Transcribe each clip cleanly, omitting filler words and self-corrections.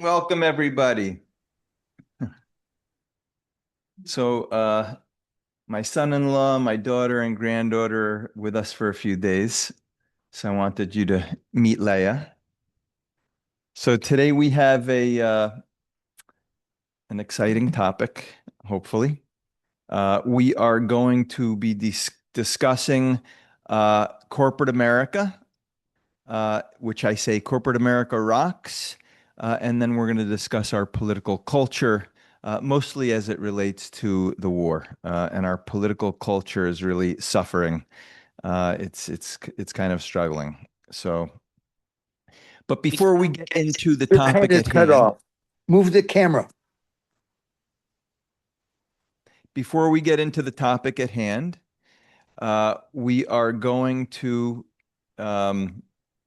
Welcome, everybody. So, my son-in-law, my daughter, and granddaughter are with us for a few days. So I wanted you to meet Leia. So today we have an exciting topic, hopefully. We are going to be discussing corporate America, which I say corporate America rocks. And then we're going to discuss our political culture, mostly as it relates to the war. And our political culture is really suffering. It's kind of struggling. So, but before we get into the Your head topic is at cut hand, off. Move the camera. before we get into the topic at hand, we are going to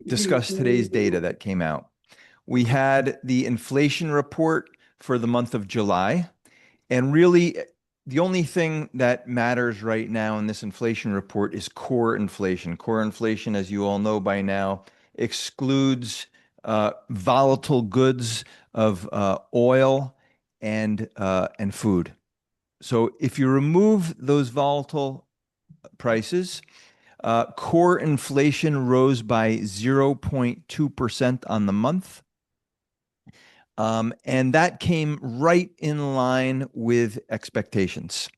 discuss today's data that came out. We had the inflation report for the month of July. And really, the only thing that matters right now in this inflation report is core inflation. Core inflation, as you all know by now, excludes volatile goods of oil and food. So if you remove those volatile prices, core inflation rose by 0.2% on the month. And that came right in line with expectations.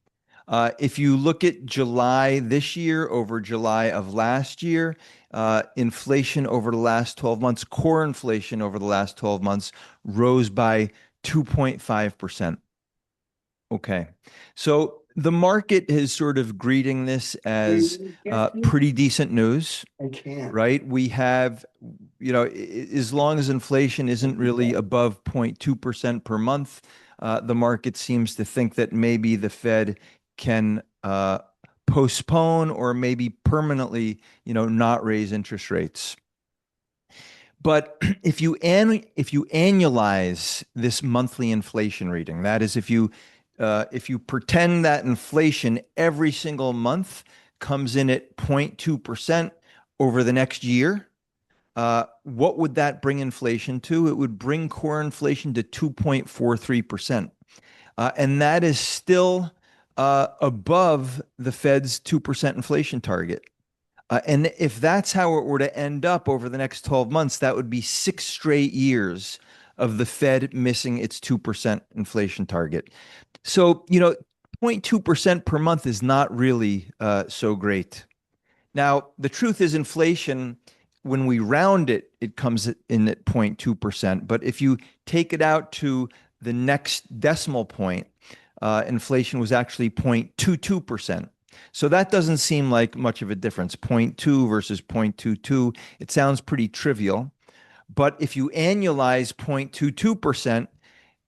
If you look at July this year over July of last year, inflation over the last 12 months, core inflation over the last 12 months rose by 2.5%. Okay. So the market is sort of greeting this as pretty decent news, I can't. right? We have, as long as inflation isn't really above 0.2% per month, the market seems to think that maybe the Fed can postpone or maybe permanently, not raise interest rates. But if you annualize this monthly inflation reading, that is, if you pretend that inflation every single month comes in at 0.2% over the next year, what would that bring inflation to? It would bring core inflation to 2.43%. And that is still above the Fed's 2% inflation target. And if that's how it were to end up over the next 12 months, that would be 6 straight years of the Fed missing its 2% inflation target. So, 0.2% per month is not really so great. Now, the truth is inflation, when we round it, it comes in at 0.2%. But if you take it out to the next decimal point, inflation was actually 0.22%. So that doesn't seem like much of a difference. 0.2 versus 0.22, it sounds pretty trivial. But if you annualize 0.22%,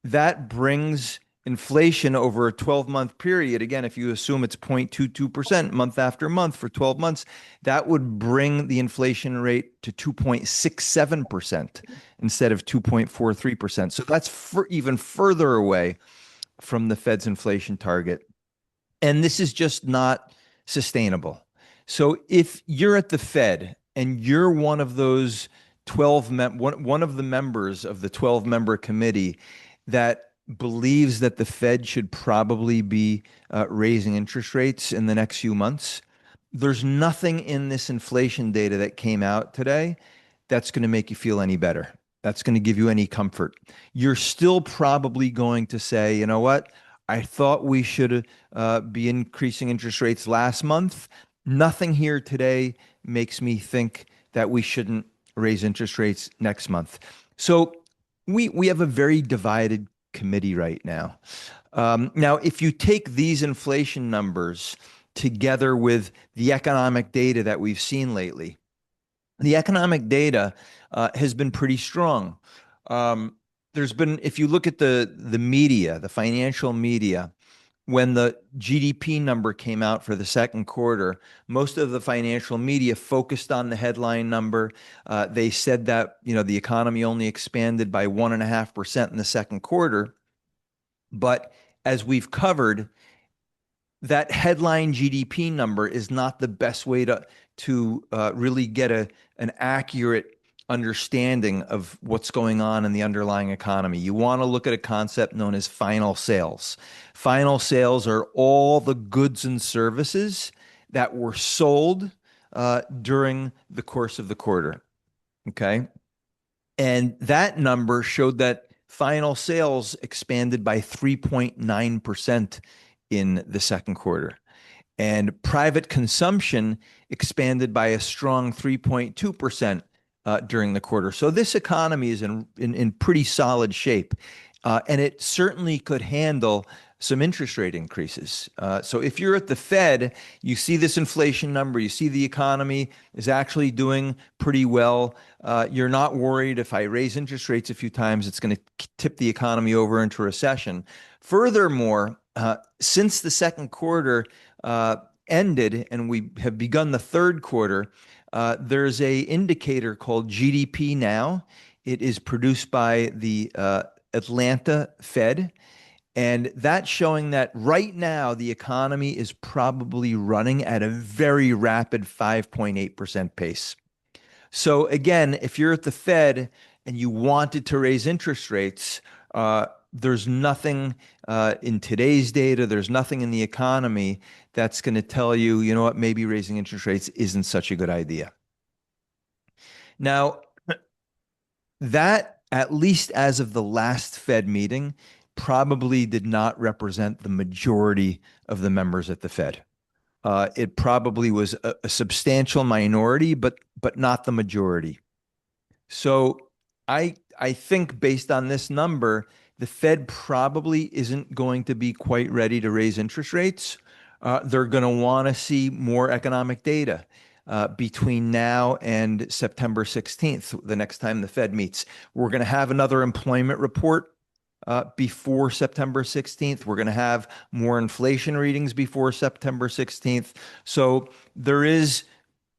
that brings inflation over a 12-month period. Again, if you assume it's 0.22% month after month for 12 months, that would bring the inflation rate to 2.67% instead of 2.43%. So that's even further away from the Fed's inflation target. And this is just not sustainable. So if you're at the Fed and you're one of those one of the members of the 12-member committee that believes that the Fed should probably be raising interest rates in the next few months, there's nothing in this inflation data that came out today that's going to make you feel any better. That's going to give you any comfort. You're still probably going to say, you know what? I thought we should be increasing interest rates last month. Nothing here today makes me think that we shouldn't raise interest rates next month. So we have a very divided committee right now. Now, if you take these inflation numbers together with the economic data that we've seen lately, the economic data has been pretty strong. There's been, if you look at the media, the financial media, when the GDP number came out for the second quarter, most of the financial media focused on the headline number. They said that, the economy only expanded by 1.5% in the second quarter. But as we've covered, that headline GDP number is not the best way to really get an accurate understanding of what's going on in the underlying economy. You want to look at a concept known as final sales. Final sales are all the goods and services that were sold during the course of the quarter. Okay. And that number showed that final sales expanded by 3.9% in the second quarter. And private consumption expanded by a strong 3.2% during the quarter. So this economy is in pretty solid shape. And it certainly could handle some interest rate increases. So if you're at the Fed, you see this inflation number, you see the economy is actually doing pretty well. You're not worried if I raise interest rates a few times, it's going to tip the economy over into recession. Furthermore, since the second quarter ended and we have begun the third quarter, there's a indicator called GDP Now. It is produced by the Atlanta Fed. And that's showing that right now the economy is probably running at a very rapid 5.8% pace. So again, if you're at the Fed and you wanted to raise interest rates, there's nothing in today's data, there's nothing in the economy that's going to tell you, you know what, maybe raising interest rates isn't such a good idea. Now, that, at least as of the last Fed meeting, probably did not represent the majority of the members at the Fed. It probably was a substantial minority, but not the majority. So I think based on this number, the Fed probably isn't going to be quite ready to raise interest rates. They're going to want to see more economic data between now and September 16th, the next time the Fed meets. We're going to have another employment report before September 16th. We're going to have more inflation readings before September 16th. So there is,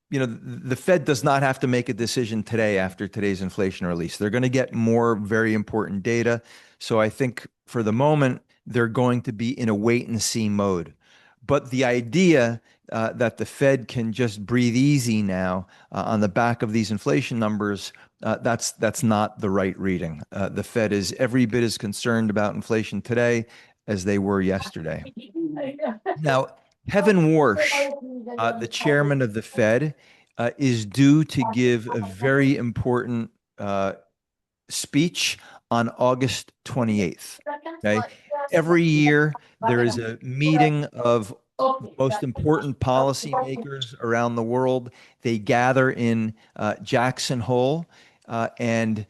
the Fed does not have to make a decision today after today's inflation release. They're going to get more very important data. So I think for the moment, they're going to be in a wait and see mode. But the idea that the Fed can just breathe easy now on the back of these inflation numbers, that's not the right reading. The Fed is every bit as concerned about inflation today as they were yesterday. Now, Kevin Warsh, the chairman of the Fed, is due to give a very important speech on August 28th. Okay. Every year, there is a meeting of most important policymakers around the world. They gather in Jackson Hole, and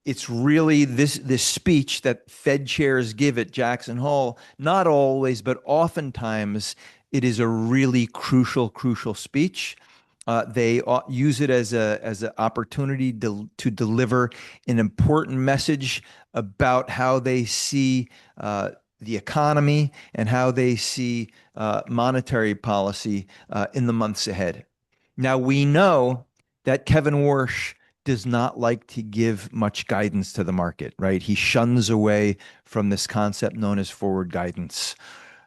it's really this speech that Fed chairs give at Jackson Hole. Not always, but oftentimes, it is a really crucial speech. They use it as an opportunity to deliver an important message about how they see the economy and how they see monetary policy in the months ahead. Now, we know that Kevin Warsh does not like to give much guidance to the market, right? He shuns away from this concept known as forward guidance.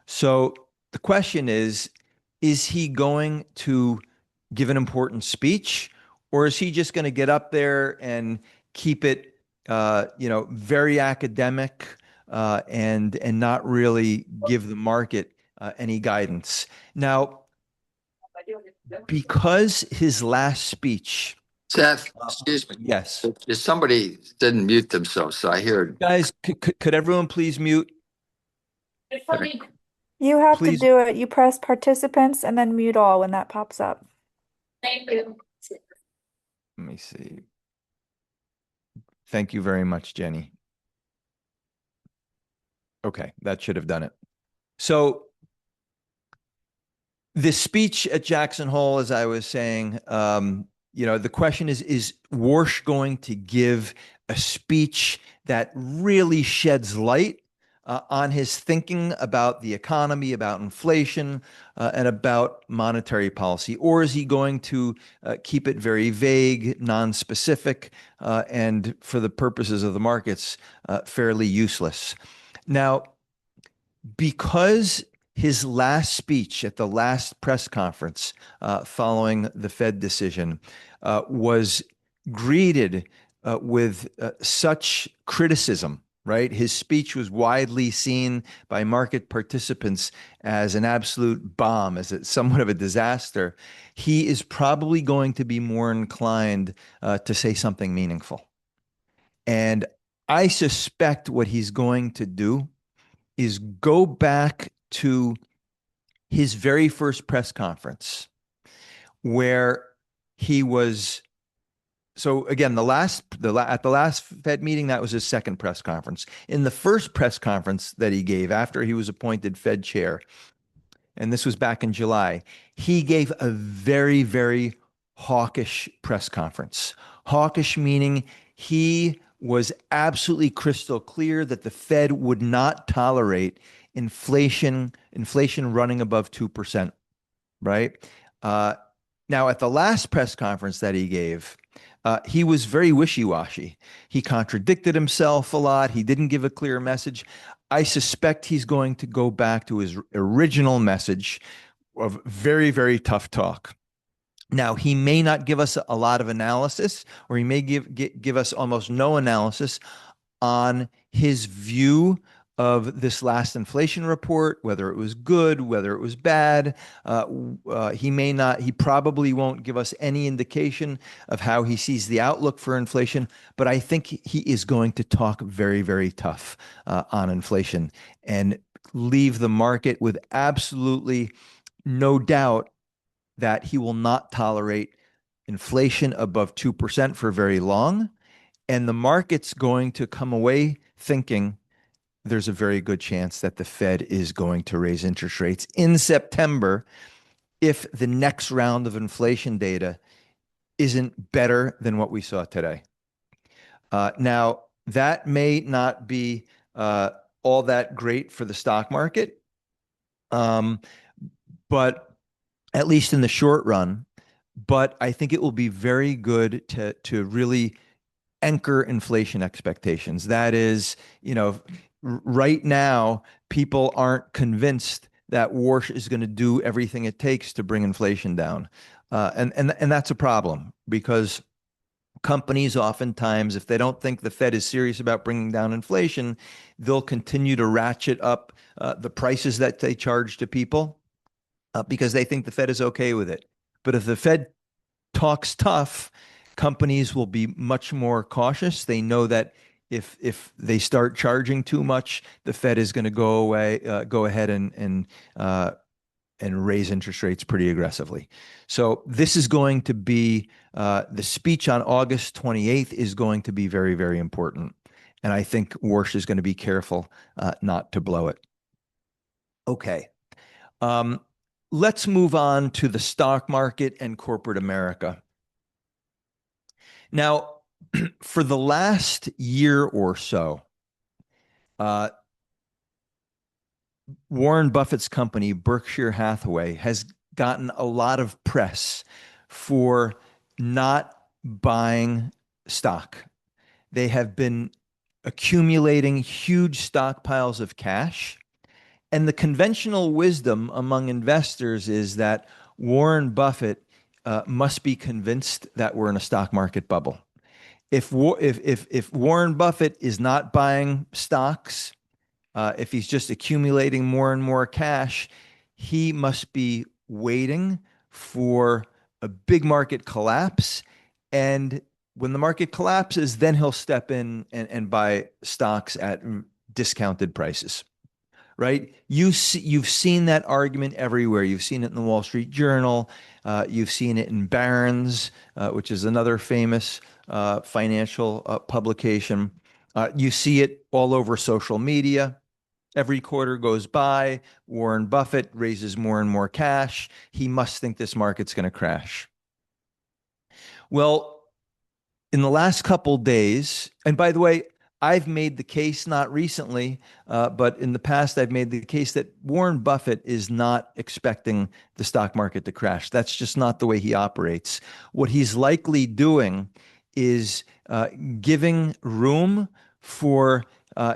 So the question is he going to give an important speech, or is he just going to get up there and keep it, very academic and not really give the market any guidance? Now, because his last speech, Seth, excuse me. yes, If somebody didn't mute themselves, so I hear. guys, could everyone please mute? You have Please. to do it. You press participants and then mute all when that pops up. Thank you. Let me see. Thank you very much, Jenny. Okay, that should have done it. So this speech at Jackson Hole, as I was saying, the question is Warsh going to give a speech that really sheds light on his thinking about the economy, about inflation, and about monetary policy? Or is he going to keep it very vague, non-specific, and for the purposes of the markets, fairly useless? Now, because his last speech at the last press conference following the Fed decision was greeted with such criticism, right? His speech was widely seen by market participants as an absolute bomb, as somewhat of a disaster. He is probably going to be more inclined to say something meaningful. And I suspect what he's going to do is go back to his very first press conference where he was. So again, at the last Fed meeting, that was his second press conference. In the first press conference that he gave after he was appointed Fed chair, and this was back in July, he gave a very, very hawkish press conference. Hawkish meaning he was absolutely crystal clear that the Fed would not tolerate inflation running above 2%, right? Now, at the last press conference that he gave, he was very wishy-washy. He contradicted himself a lot. He didn't give a clear message. I suspect he's going to go back to his original message of very, very tough talk. Now, he may not give us a lot of analysis, or he may give us almost no analysis on his view of this last inflation report, whether it was good, whether it was bad. He probably won't give us any indication of how he sees the outlook for inflation, but I think he is going to talk very, very tough on inflation and leave the market with absolutely no doubt that he will not tolerate inflation above 2% for very long. And the market's going to come away thinking there's a very good chance that the Fed is going to raise interest rates in September if the next round of inflation data isn't better than what we saw today. Now, that may not be all that great for the stock market, but at least in the short run. But I think it will be very good to really anchor inflation expectations. That is, right now, people aren't convinced that Warsh is going to do everything it takes to bring inflation down. And that's a problem because companies oftentimes, if they don't think the Fed is serious about bringing down inflation, they'll continue to ratchet up the prices that they charge to people because they think the Fed is okay with it. But if the Fed talks tough, companies will be much more cautious. They know that if they start charging too much, the Fed is going to go ahead and raise interest rates pretty aggressively. So this is going to be the speech on August 28th is going to be very, very important. And I think Warsh is going to be careful not to blow it. Okay. Let's move on to the stock market and corporate America. Now, for the last year or so, Warren Buffett's company, Berkshire Hathaway, has gotten a lot of press for not buying stock. They have been accumulating huge stockpiles of cash. And the conventional wisdom among investors is that Warren Buffett must be convinced that we're in a stock market bubble. If Warren Buffett is not buying stocks, if he's just accumulating more and more cash, he must be waiting for a big market collapse. And when the market collapses, then he'll step in and buy stocks at discounted prices. Right? You've seen that argument everywhere. You've seen it in the Wall Street Journal. You've seen it in Barron's, which is another famous financial publication. You see it all over social media. Every quarter goes by, Warren Buffett raises more and more cash. He must think this market's going to crash. Well, in the last couple days, and by the way, I've made the case, not recently, but in the past, I've made the case that Warren Buffett is not expecting the stock market to crash. That's just not the way he operates. What he's likely doing is giving room for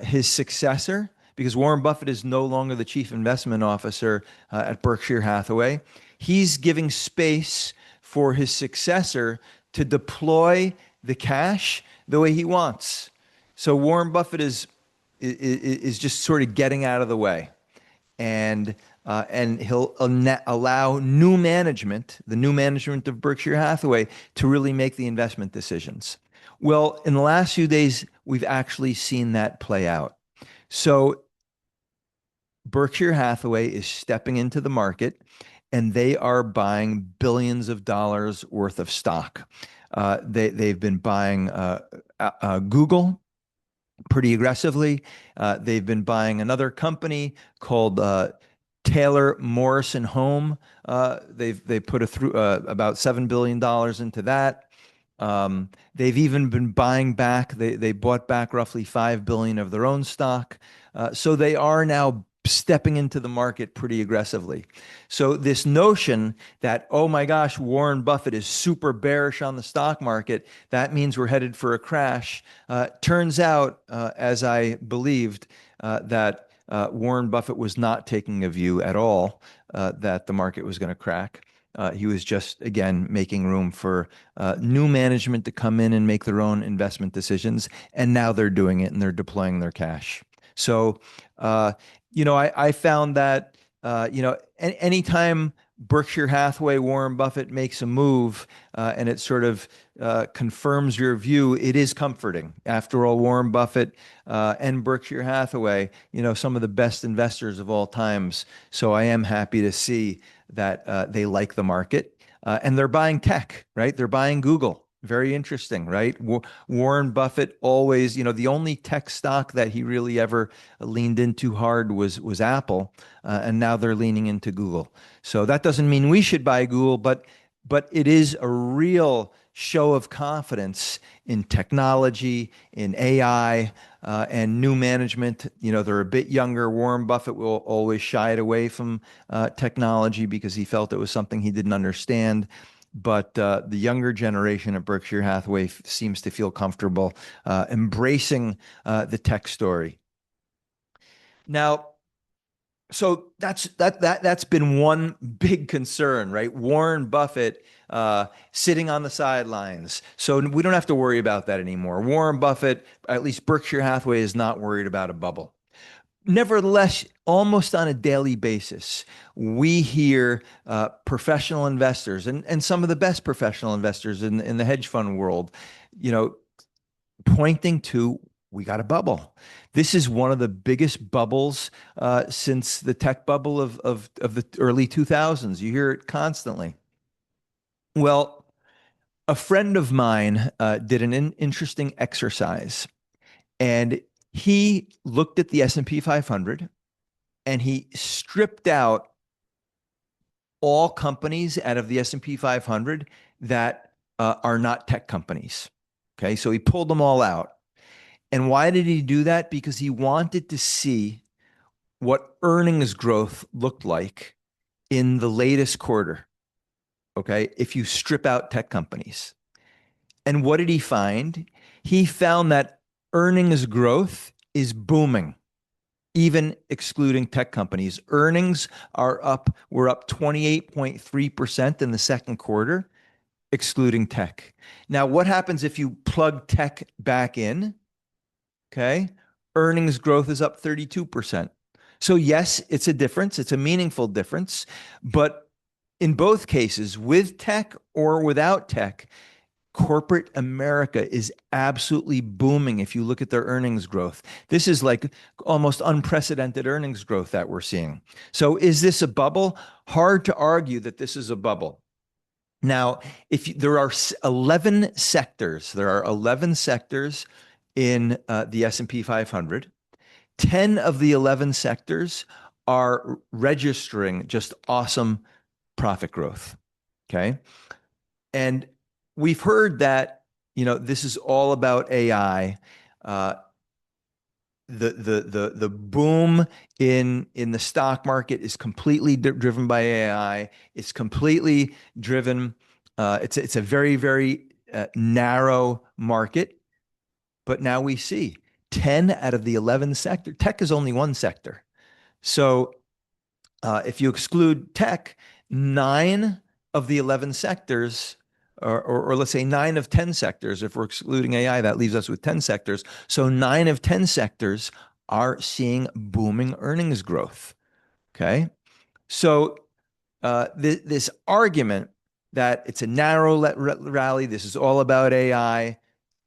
his successor, because Warren Buffett is no longer the chief investment officer at Berkshire Hathaway. He's giving space for his successor to deploy the cash the way he wants. So Warren Buffett is just sort of getting out of the way, and he'll allow new management, the new management of Berkshire Hathaway, to really make the investment decisions. Well, in the last few days, we've actually seen that play out. So Berkshire Hathaway is stepping into the market, and they are buying billions of dollars worth of stock. They've been buying Google pretty aggressively. They've been buying another company called Taylor Morrison Home. They put about $7 billion into that. They've even been buying back. They bought back roughly $5 billion of their own stock. So they are now stepping into the market pretty aggressively. So this notion that, oh my gosh, Warren Buffett is super bearish on the stock market, that means we're headed for a crash. Turns out, as I believed, that Warren Buffett was not taking a view at all that the market was going to crack. He was just, again, making room for new management to come in and make their own investment decisions. And now they're doing it, and they're deploying their cash. So, I found that, anytime Berkshire Hathaway, Warren Buffett makes a move, and it sort of confirms your view, it is comforting. After all, Warren Buffett and Berkshire Hathaway, some of the best investors of all times. So I am happy to see that they like the market, and they're buying tech, right? They're buying Google. Very interesting, right? Warren Buffett always, the only tech stock that he really ever leaned into hard was Apple, and now they're leaning into Google. So that doesn't mean we should buy Google, but it is a real show of confidence in technology, in AI, and new management. They're a bit younger. Warren Buffett will always shied away from technology because he felt it was something he didn't understand. But the younger generation at Berkshire Hathaway seems to feel comfortable embracing the tech story. Now, so that's been one big concern, right? Warren Buffett sitting on the sidelines. So we don't have to worry about that anymore. Warren Buffett, at least Berkshire Hathaway, is not worried about a bubble. Nevertheless, almost on a daily basis, we hear professional investors and some of the best professional investors in the hedge fund world, pointing to, we got a bubble. This is one of the biggest bubbles since the tech bubble of the early 2000s. You hear it constantly. Well, a friend of mine did an interesting exercise, and he looked at the S&P 500 and he stripped out all companies out of the S&P 500 that are not tech companies. Okay, so he pulled them all out. And why did he do that? Because he wanted to see what earnings growth looked like in the latest quarter. Okay, if you strip out tech companies. And what did he find? He found that earnings growth is booming, even excluding tech companies. Earnings are up. We're up 28.3% in the second quarter, excluding tech. Now, what happens if you plug tech back in? Okay. Earnings growth is up 32%. So yes, it's a difference. It's a meaningful difference. But in both cases, with tech or without tech, corporate America is absolutely booming if you look at their earnings growth. This is like almost unprecedented earnings growth that we're seeing. So is this a bubble? Hard to argue that this is a bubble. Now, there are 11 sectors. There are 11 sectors in the S&P 500. 10 of the 11 sectors are registering just awesome profit growth. Okay. And we've heard that, this is all about AI. The boom in the stock market is completely driven by AI. It's completely driven. It's a very, very narrow market. But now we see 10 out of the 11 sector. Tech is only one sector. So if you exclude tech, 9 of the 11 sectors or let's say 9 of 10 sectors. If we're excluding AI, that leaves us with 10 sectors. So 9 of 10 sectors are seeing booming earnings growth. Okay. So this argument that it's a narrow rally, this is all about AI,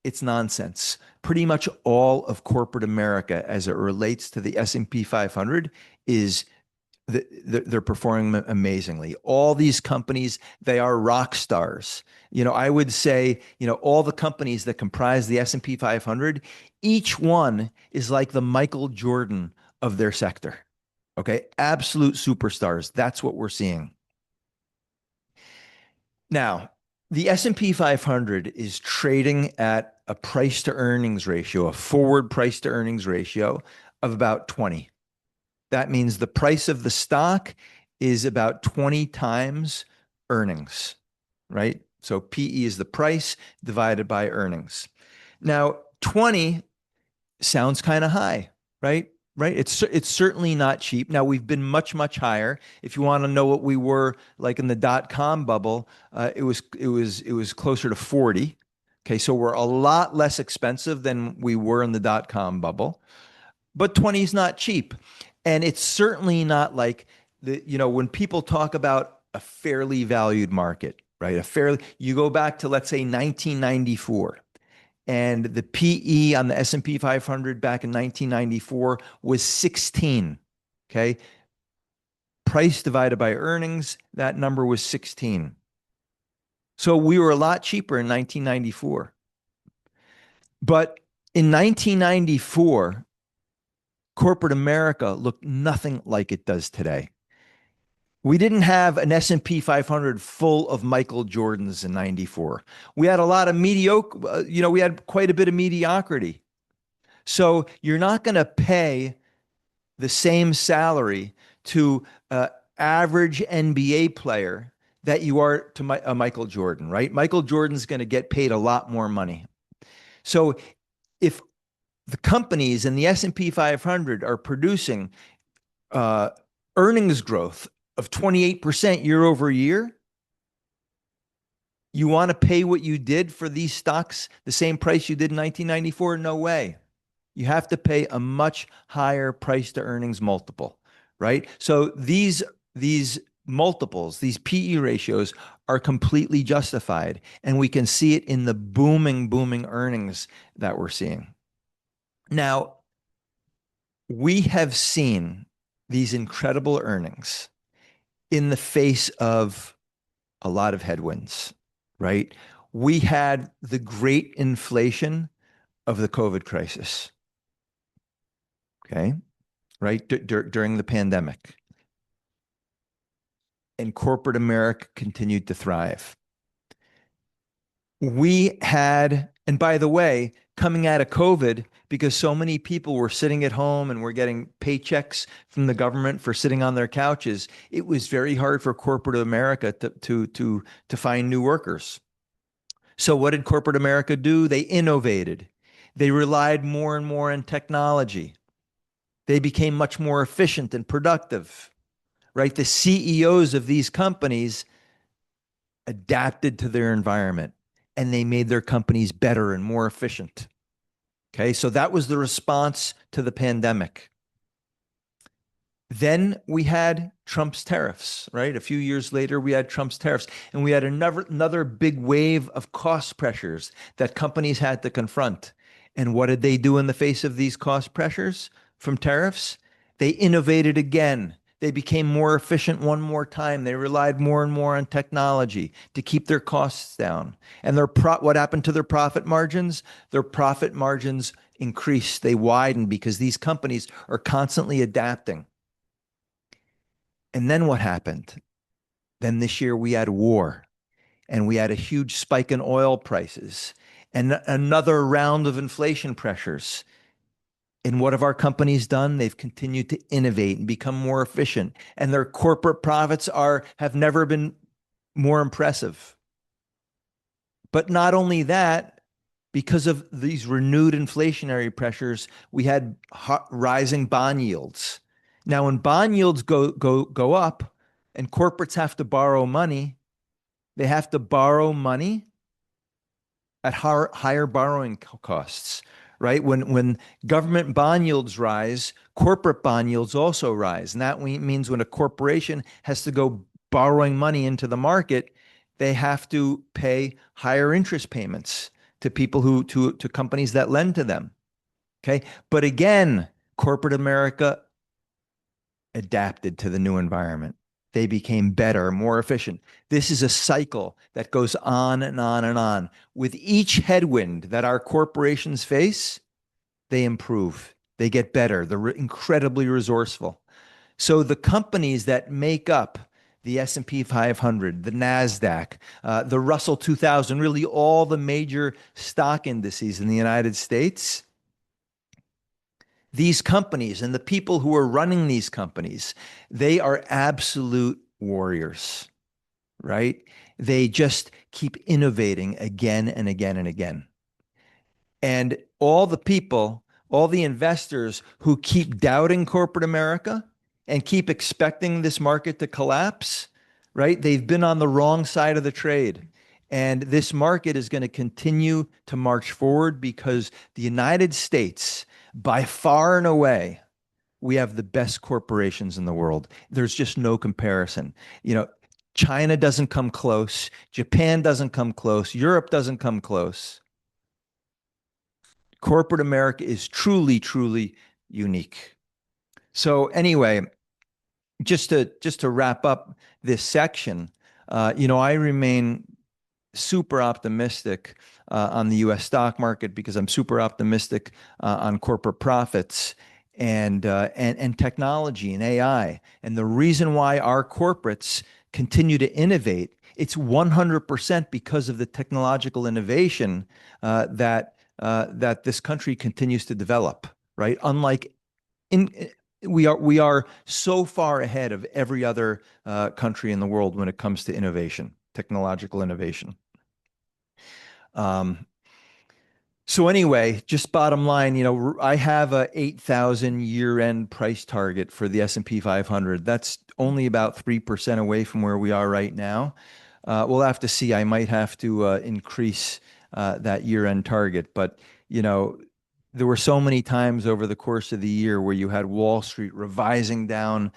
it's nonsense. Pretty much all of corporate America, as it relates to the S&P 500, is they're performing amazingly. All these companies, they are rock stars. I would say, all the companies that comprise the S&P 500, each one is like the Michael Jordan of their sector. Okay, absolute superstars. That's what we're seeing. Now, the S&P 500 is trading at a price to earnings ratio, a forward price to earnings ratio of about 20. That means the price of the stock is about 20 times earnings, right? So PE is the price divided by earnings. Now, 20 sounds kind of high, right? Right? It's certainly not cheap. Now, we've been much, much higher. If you want to know what we were like in the dot-com bubble, it was closer to 40. Okay, so we're a lot less expensive than we were in the dot-com bubble, but 20 is not cheap. And it's certainly not like when people talk about a fairly valued market, right? You go back to, let's say, 1994. And the PE on the S&P 500 back in 1994 was 16. Okay. Price divided by earnings, that number was 16. So we were a lot cheaper in 1994. But in 1994, corporate America looked nothing like it does today. We didn't have an S&P 500 full of Michael Jordans in 94. We had a lot of mediocre, we had quite a bit of mediocrity. So you're not going to pay the same salary to an average NBA player that you are to Michael Jordan, right? Michael Jordan's going to get paid a lot more money. So if the companies in the S&P 500 are producing earnings growth of 28% year over year, you want to pay what you did for these stocks, the same price you did in 1994? No way. You have to pay a much higher price to earnings multiple, right? So these multiples, these PE ratios are completely justified, and we can see it in the booming earnings that we're seeing. Now, we have seen these incredible earnings in the face of a lot of headwinds, right? We had the great inflation of the COVID crisis, okay, right, during the pandemic. And corporate America continued to thrive. We had, and by the way, coming out of COVID, because so many people were sitting at home and were getting paychecks from the government for sitting on their couches, it was very hard for corporate America to find new workers. So what did corporate America do? They innovated. They relied more and more on technology. They became much more efficient and productive, right? The CEOs of these companies adapted to their environment, and they made their companies better and more efficient. Okay, so that was the response to the pandemic. Then we had Trump's tariffs, right? A few years later, we had Trump's tariffs, and we had another big wave of cost pressures that companies had to confront. And what did they do in the face of these cost pressures from tariffs? They innovated again. They became more efficient one more time. They relied more and more on technology to keep their costs down. And what happened to their profit margins? Their profit margins increased. They widened because these companies are constantly adapting. And then what happened? Then this year we had war, and we had a huge spike in oil prices and another round of inflation pressures. And what have our companies done? They've continued to innovate and become more efficient, and their corporate profits have never been more impressive. But not only that, because of these renewed inflationary pressures, we had rising bond yields. Now, when bond yields go up and corporates have to borrow money, They have to borrow money at higher borrowing costs, right? When government bond yields rise, corporate bond yields also rise. And that means when a corporation has to go borrowing money into the market, they have to pay higher interest payments to people to companies that lend to them. Okay. But again, corporate America adapted to the new environment. They became better, more efficient. This is a cycle that goes on and on and on. With each headwind that our corporations face, they improve, they get better, they're incredibly resourceful. So the companies that make up the S&P 500, the NASDAQ, the Russell 2000, really all the major stock indices in the United States, these companies and the people who are running these companies, they are absolute warriors, right? They just keep innovating again and again and again. And all the people, all the investors who keep doubting corporate America and keep expecting this market to collapse, right? They've been on the wrong side of the trade. And this market is going to continue to march forward because the United States, by far and away, we have the best corporations in the world. There's just no comparison. China doesn't come close. Japan doesn't come close. Europe doesn't come close. Corporate America is truly, truly unique. So anyway, just to wrap up this section, I remain super optimistic on the U.S. stock market because I'm super optimistic on corporate profits and technology and AI. And the reason why our corporates continue to innovate, it's 100% because of the technological innovation that this country continues to develop, right? We are so far ahead of every other country in the world when it comes to innovation, technological innovation. So anyway, just bottom line, I have a 8,000 year-end price target for the S&P 500. That's only about 3% away from where we are right now. We'll have to see. I might have to increase that year-end target, but there were so many times over the course of the year where you had Wall Street revising down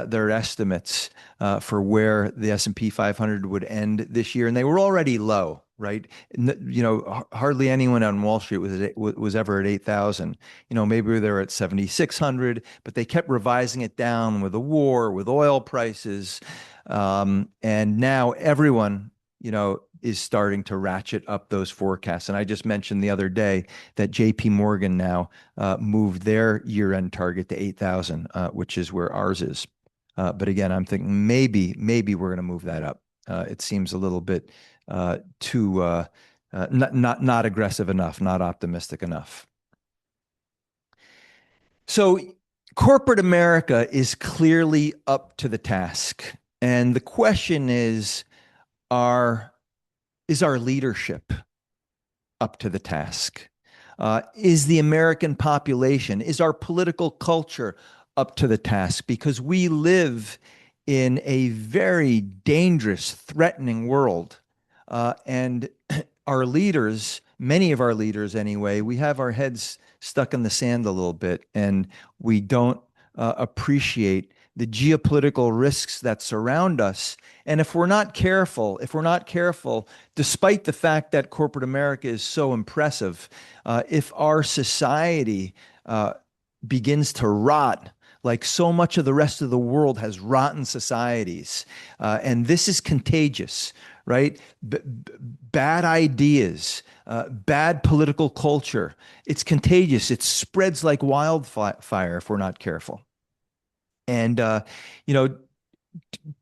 their estimates for where the S&P 500 would end this year, and they were already low, right? Hardly anyone on Wall Street was ever at 8,000. Maybe they were at 7,600, but they kept revising it down with the war, with oil prices, and now everyone, is starting to ratchet up those forecasts. And I just mentioned the other day that JP Morgan now moved their year-end target to 8,000, which is where ours is. But again, I'm thinking maybe we're going to move that up. It seems a little bit too not aggressive enough, not optimistic enough. So corporate America is clearly up to the task. And the question is our leadership up to the task? Is the American population, is our political culture up to the task? Because we live in a very dangerous, threatening world. And our leaders, many of our leaders anyway, we have our heads stuck in the sand a little bit, and we don't appreciate the geopolitical risks that surround us. And if we're not careful, despite the fact that corporate America is so impressive, if our society begins to rot, like so much of the rest of the world has rotten societies, and this is contagious, right? Bad ideas, bad political culture, it's contagious. It spreads like wildfire if we're not careful. And,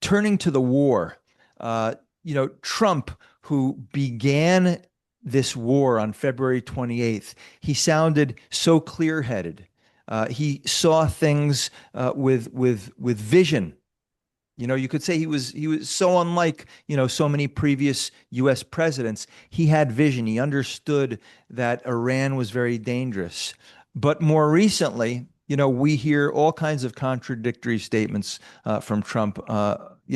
turning to the war, Trump, who began this war on February 28th, he sounded so clear-headed. He saw things with vision. You could say he was so unlike, so many previous U.S. presidents. He had vision. He understood that Iran was very dangerous. But more recently, we hear all kinds of contradictory statements from Trump,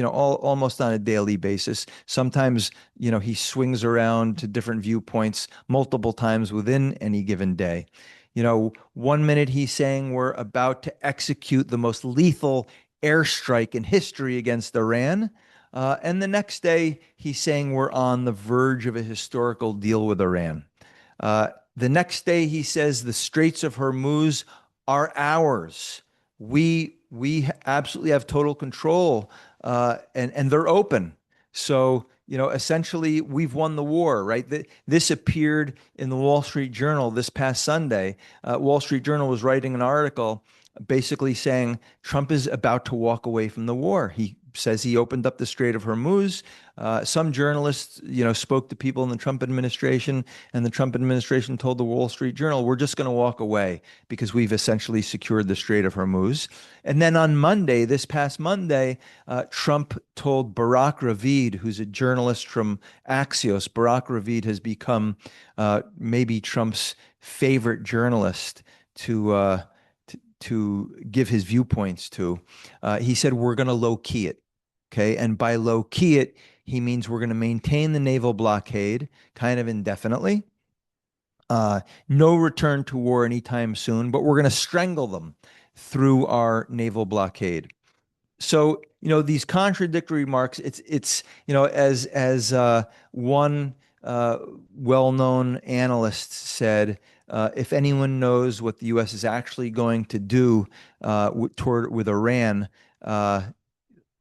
almost on a daily basis. Sometimes, he swings around to different viewpoints multiple times within any given day. 1 minute he's saying we're about to execute the most lethal airstrike in history against Iran. And the next day he's saying we're on the verge of a historical deal with Iran. The next day he says the Straits of Hormuz are ours. We absolutely have total control, and they're open. So, essentially, we've won the war, right? This appeared in the Wall Street Journal this past Sunday. Wall Street Journal was writing an article basically saying Trump is about to walk away from the war. He says he opened up the Strait of Hormuz. Some journalists, spoke to people in the Trump administration, and the Trump administration told the Wall Street Journal, we're just going to walk away because we've essentially secured the Strait of Hormuz. And then on Monday, this past Monday, Trump told Barack Ravid, who's a journalist from Axios. Barack Ravid has become maybe Trump's favorite journalist to give his viewpoints to. He said, we're going to low key it. Okay. And by low key it, he means we're going to maintain the naval blockade kind of indefinitely. No return to war anytime soon, but we're going to strangle them through our naval blockade. So, these contradictory remarks, it's as one well-known analyst said, if anyone knows what the U.S. is actually going to do with Iran,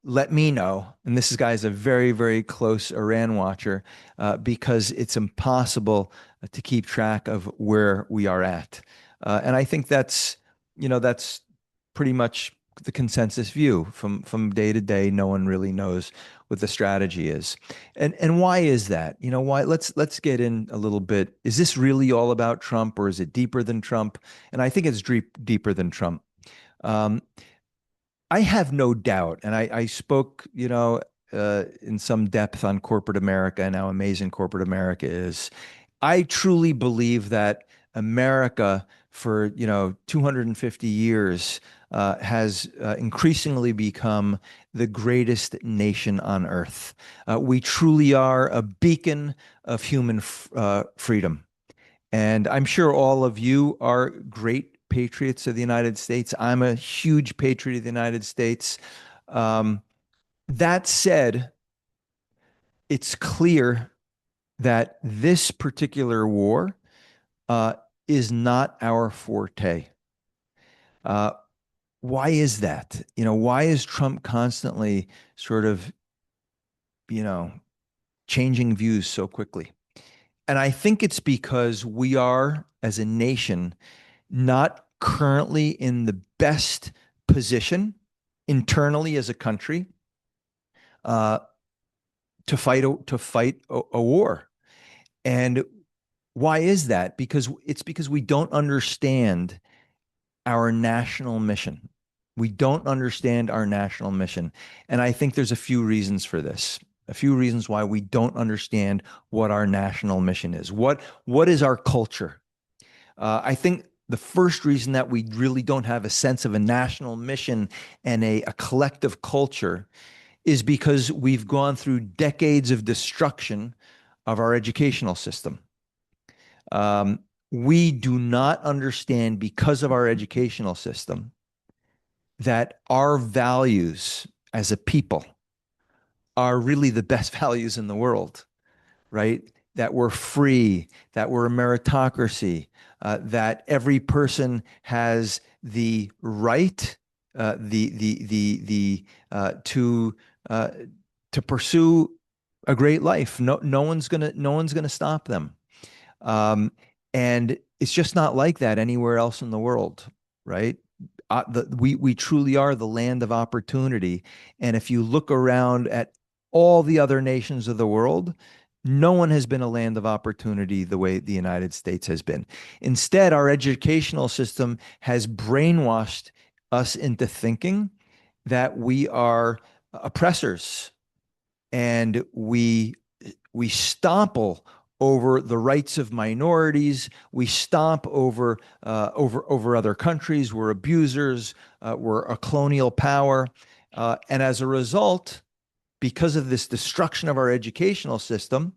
let me know. And this guy is a very, very close Iran watcher, because it's impossible to keep track of where we are at. And I think that's pretty much the consensus view from day to day. No one really knows what the strategy is. And why is that? Why? Let's get in a little bit. Is this really all about Trump, or is it deeper than Trump? And I think it's deeper than Trump. I have no doubt, and I spoke, in some depth on corporate America and how amazing corporate America is. I truly believe that America, for 250 years, has increasingly become the greatest nation on earth. We truly are a beacon of human freedom. And I'm sure all of you are great patriots of the United States. I'm a huge patriot of the United States. That said, it's clear that this particular war is not our forte. Why is that? Why is Trump constantly sort of, changing views so quickly? And I think it's because we are, as a nation, not currently in the best position internally as a country to fight a war. And why is that? Because we don't understand our national mission. We don't understand our national mission. And I think there's a few reasons for this. A few reasons why we don't understand what our national mission is. What is our culture? I think the first reason that we really don't have a sense of a national mission and a collective culture is because we've gone through decades of destruction of our educational system. We do not understand, because of our educational system, that our values as a people are really the best values in the world, right? That we're free, that we're a meritocracy, that every person has the right to pursue a great life. No one's gonna stop them. And it's just not like that anywhere else in the world, right? We truly are the land of opportunity. And if you look around at all the other nations of the world, no one has been a land of opportunity the way the United States has been. Instead, our educational system has brainwashed us into thinking that we are oppressors, and we stomple over the rights of minorities. We stomp over other countries. We're abusers. We're a colonial power, and as a result, because of this destruction of our educational system,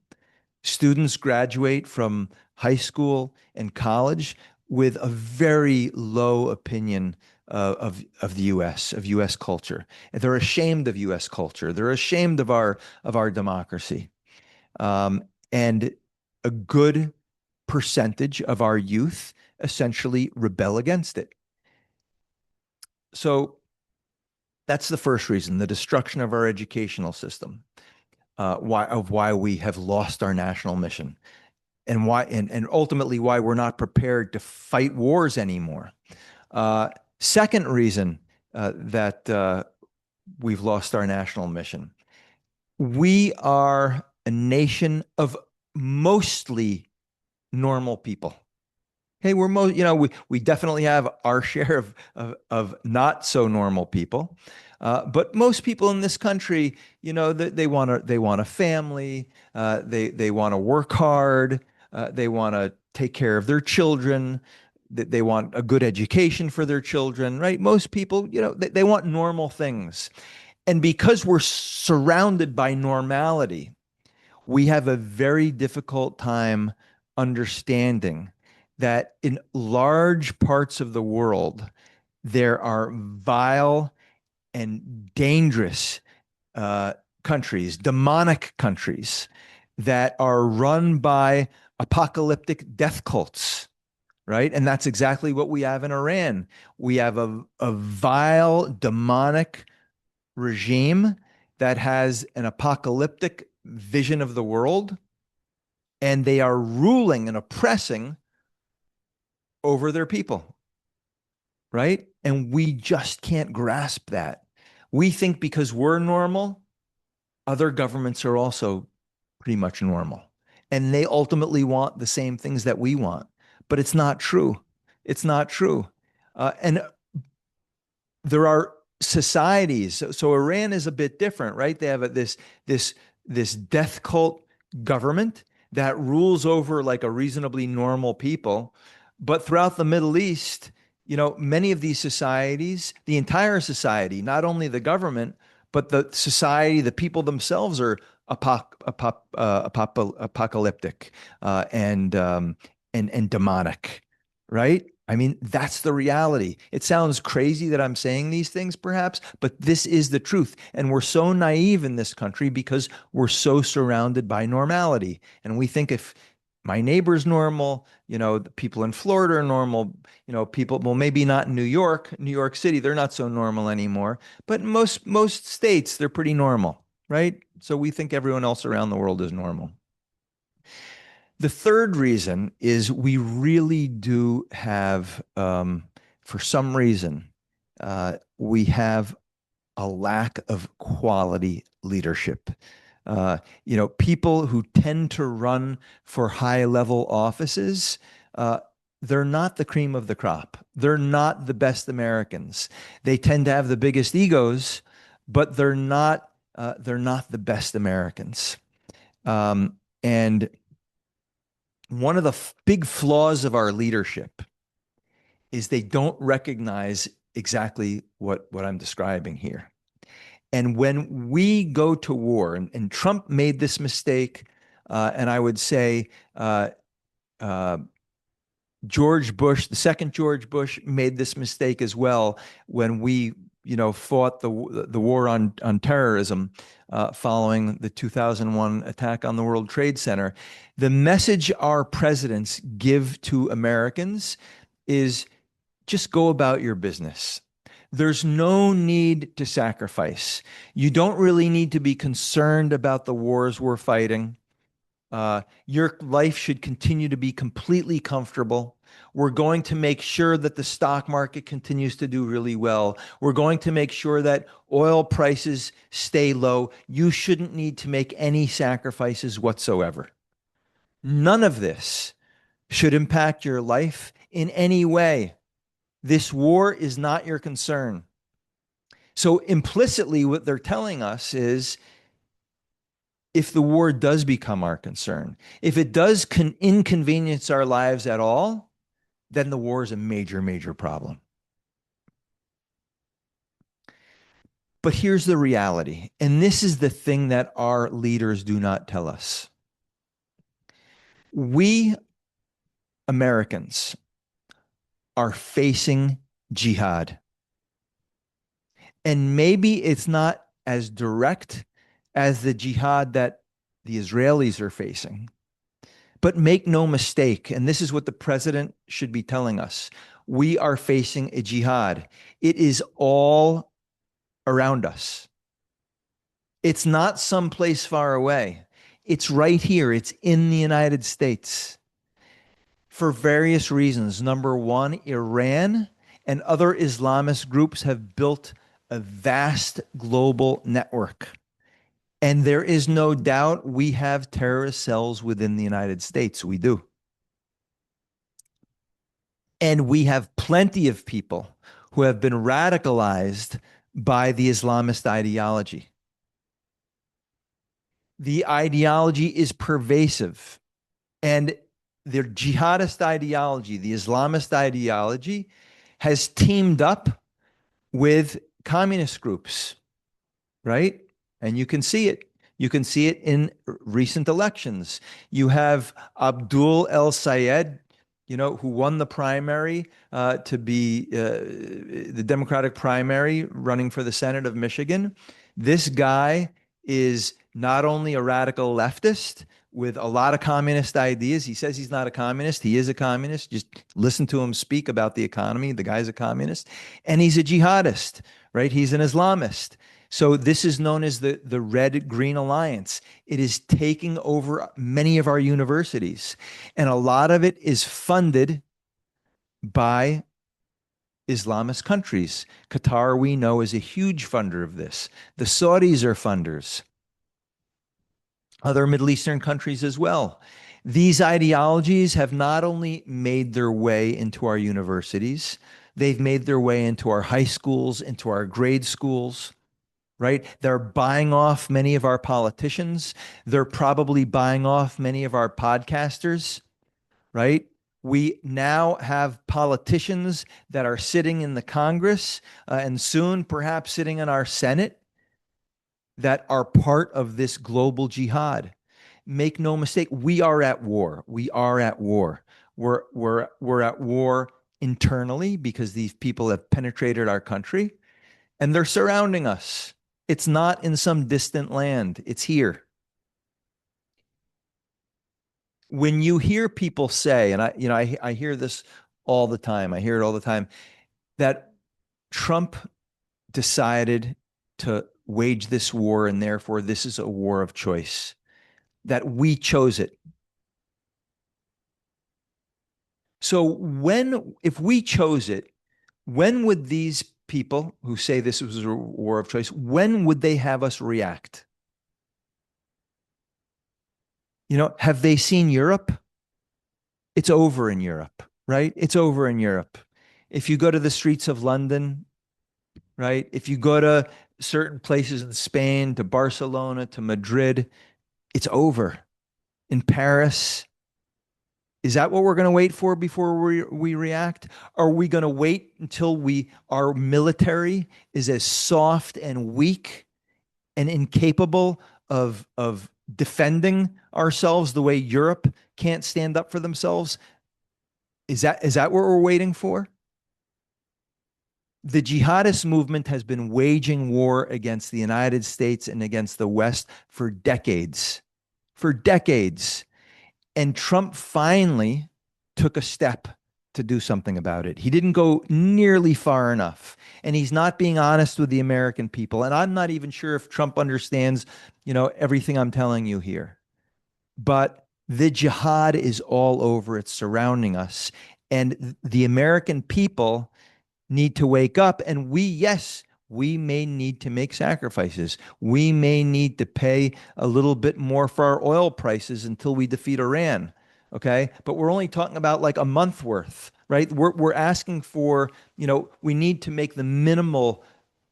students graduate from high school and college with a very low opinion of the U.S., of U.S. culture. And they're ashamed of U.S. culture. They're ashamed of our democracy. And a good percentage of our youth essentially rebel against it. So that's the first reason, the destruction of our educational system, why we have lost our national mission, and why, and ultimately why we're not prepared to fight wars anymore. Second reason that we've lost our national mission. We are a nation of mostly normal people. Hey, we definitely have our share of not so normal people, but most people in this country, they want a family, they want to work hard, they want to take care of their children, they want a good education for their children, right? Most people, they want normal things, and because we're surrounded by normality, we have a very difficult time understanding that in large parts of the world, there are vile and dangerous countries, demonic countries that are run by apocalyptic death cults, right? And that's exactly what we have in Iran. We have a vile, demonic regime that has an apocalyptic vision of the world, and they are ruling and oppressing over their people, right? And we just can't grasp that. We think because we're normal, other governments are also pretty much normal. And they ultimately want the same things that we want. But it's not true. It's not true. And there are societies. So Iran is a bit different, right? They have this death cult government that rules over like a reasonably normal people. But throughout the Middle East, many of these societies, the entire society, not only the government, but the society, the people themselves are apocalyptic and demonic, right? I mean, that's the reality. It sounds crazy that I'm saying these things, perhaps, but this is the truth. And we're so naive in this country because we're so surrounded by normality. And we think if my neighbor's normal, the people in Florida are normal, people, well, maybe not in New York City, they're not so normal anymore. But in most states, they're pretty normal, right? So we think everyone else around the world is normal. The third reason is we really do have, for some reason, we have a lack of quality leadership. People who tend to run for high-level offices, they're not the cream of the crop. They're not the best Americans. They tend to have the biggest egos, but they're not the best Americans. And one of the big flaws of our leadership is they don't recognize exactly what I'm describing here. And when we go to war, and Trump made this mistake, and I would say George Bush, the second George Bush, made this mistake as well when we, fought the war on terrorism following the 2001 attack on the World Trade Center. The message our presidents give to Americans is just go about your business. There's no need to sacrifice. You don't really need to be concerned about the wars we're fighting. Your life should continue to be completely comfortable. We're going to make sure that the stock market continues to do really well. We're going to make sure that oil prices stay low. You shouldn't need to make any sacrifices whatsoever. None of this should impact your life in any way. This war is not your concern. So implicitly, what they're telling us is if the war does become our concern, if it does inconvenience our lives at all, then the war is a major, major problem. But here's the reality, and this is the thing that our leaders do not tell us. We Americans are facing jihad. And maybe it's not as direct as the jihad that the Israelis are facing. But make no mistake, and this is what the president should be telling us, we are facing a jihad. It is all around us. It's not someplace far away. It's right here. It's in the United States for various reasons. Number one, Iran and other Islamist groups have built a vast global network. And there is no doubt we have terrorist cells within the United States. We do. And we have plenty of people who have been radicalized by the Islamist ideology. The ideology is pervasive. And their jihadist ideology, the Islamist ideology, has teamed up with communist groups, right? And you can see it. You can see it in recent elections. You have Abdul El Sayed, who won the primary to be the Democratic primary running for the Senate of Michigan. This guy is not only a radical leftist with a lot of communist ideas. He says he's not a communist. He is a communist. Just listen to him speak about the economy. The guy's a communist. And he's a jihadist, right? He's an Islamist. So this is known as the Red-Green Alliance. It is taking over many of our universities. And a lot of it is funded by Islamist countries. Qatar, we know, is a huge funder of this. The Saudis are funders. Other Middle Eastern countries as well. These ideologies have not only made their way into our universities, they've made their way into our high schools, into our grade schools, right? They're buying off many of our politicians. They're probably buying off many of our podcasters, right? We now have politicians that are sitting in the Congress and soon perhaps sitting in our Senate that are part of this global jihad. Make no mistake, we are at war. We are at war. We're at war internally because these people have penetrated our country and they're surrounding us. It's not in some distant land. It's here. When you hear people say, and I hear this all the time, I hear it all the time, that Trump decided to wage this war and therefore this is a war of choice, that we chose it. So if we chose it, when would these people who say this was a war of choice, when would they have us react? Have they seen Europe? It's over in Europe, right? It's over in Europe. If you go to the streets of London, right? If you go to certain places in Spain, to Barcelona, to Madrid, it's over. In Paris, is that what we're going to wait for before we react? Are we going to wait until our military is as soft and weak and incapable of defending ourselves the way Europe can't stand up for themselves? Is that what we're waiting for? The jihadist movement has been waging war against the United States and against the West for decades. For decades. And Trump finally took a step to do something about it. He didn't go nearly far enough. And he's not being honest with the American people. And I'm not even sure if Trump understands, everything I'm telling you here. But the jihad is all over. It's surrounding us. And the American people need to wake up. And we may need to make sacrifices. We may need to pay a little bit more for our oil prices until we defeat Iran. Okay. But we're only talking about like a month worth, right? We're asking for, we need to make the minimal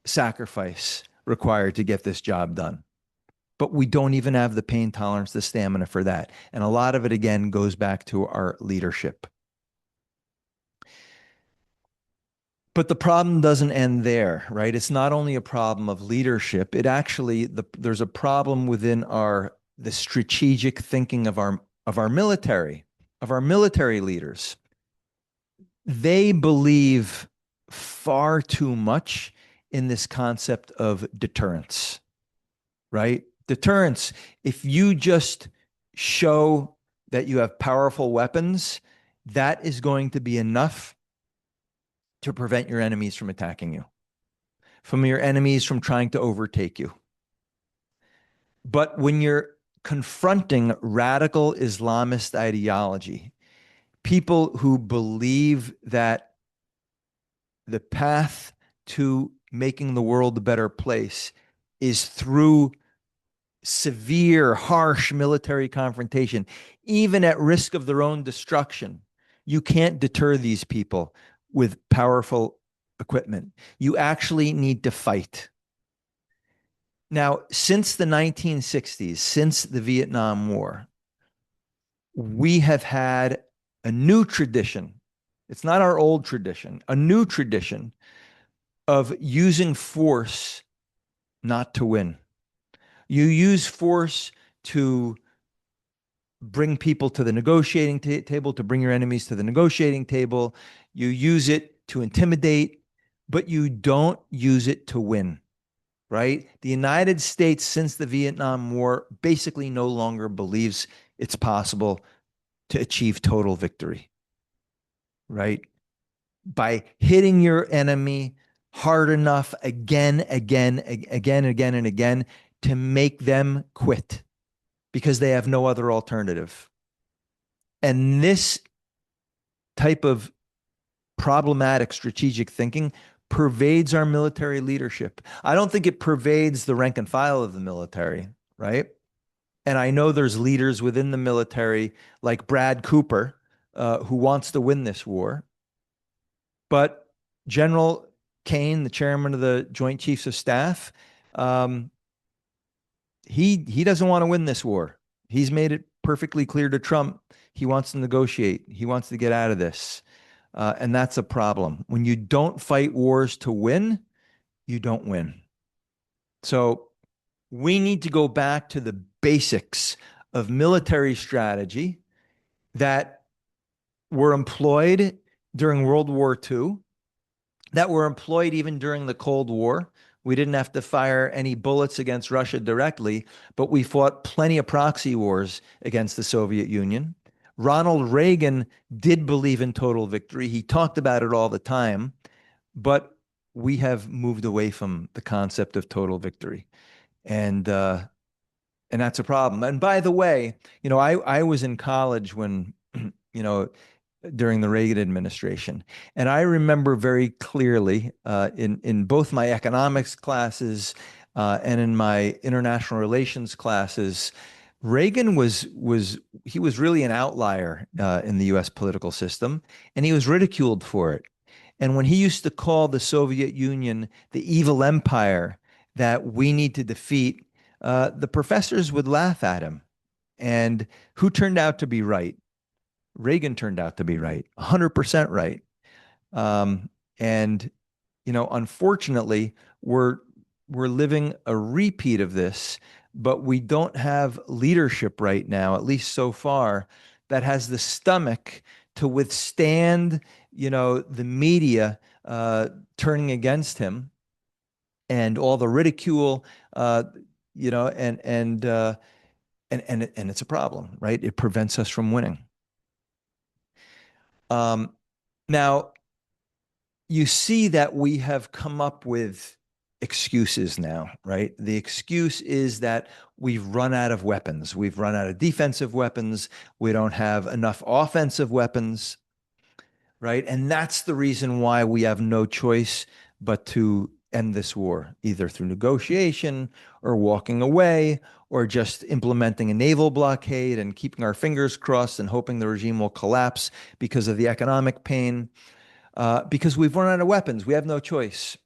sacrifice required to get this job done. But we don't even have the pain tolerance, the stamina for that. And a lot of it, again, goes back to our leadership. But the problem doesn't end there, right? It's not only a problem of leadership, it actually there's a problem within the strategic thinking of our military leaders. They believe far too much in this concept of deterrence, right? Deterrence, if you just show that you have powerful weapons, that is going to be enough to prevent your enemies from attacking you, from your enemies from trying to overtake you. But when you're confronting radical Islamist ideology, people who believe that the path to making the world a better place is through severe, harsh military confrontation, even at risk of their own destruction, you can't deter these people with powerful equipment. You actually need to fight. Now, since the 1960s, since the Vietnam War, we have had a new tradition. It's not our old tradition, a new tradition of using force not to win. You use force to bring people to the negotiating table, to bring your enemies to the negotiating table. You use it to intimidate, but you don't use it to win, right? The United States, since the Vietnam War, basically no longer believes it's possible to achieve total victory, right? By hitting your enemy hard enough again, and again to make them quit because they have no other alternative. And this type of problematic strategic thinking pervades our military leadership. I don't think it pervades the rank and file of the military, right? And I know there's leaders within the military like Brad Cooper, who wants to win this war. But General Kane, the chairman of the Joint Chiefs of Staff, he doesn't want to win this war. He's made it perfectly clear to Trump he wants to negotiate. He wants to get out of this. And that's a problem. When you don't fight wars to win, you don't win. So we need to go back to the basics of military strategy that were employed during World War II, that were employed even during the Cold War. We didn't have to fire any bullets against Russia directly, but we fought plenty of proxy wars against the Soviet Union. Ronald Reagan did believe in total victory. He talked about it all the time, but we have moved away from the concept of total victory. And that's a problem. And by the way, I was in college when, during the Reagan administration. And I remember very clearly in both my economics classes and in my international relations classes, Reagan was really an outlier in the U.S. political system, and he was ridiculed for it. And when he used to call the Soviet Union the evil empire that we need to defeat, the professors would laugh at him. And who turned out to be right? Reagan turned out to be right, 100% right. And unfortunately, we're living a repeat of this, but we don't have leadership right now, at least so far, that has the stomach to withstand, the media turning against him and all the ridicule, and it's a problem, right? It prevents us from winning. Now, you see that we have come up with excuses now, right? The excuse is that we've run out of weapons. We've run out of defensive weapons. We don't have enough offensive weapons, right? And that's the reason why we have no choice but to end this war, either through negotiation or walking away or just implementing a naval blockade and keeping our fingers crossed and hoping the regime will collapse because of the economic pain, because we've run out of weapons. We have no choice.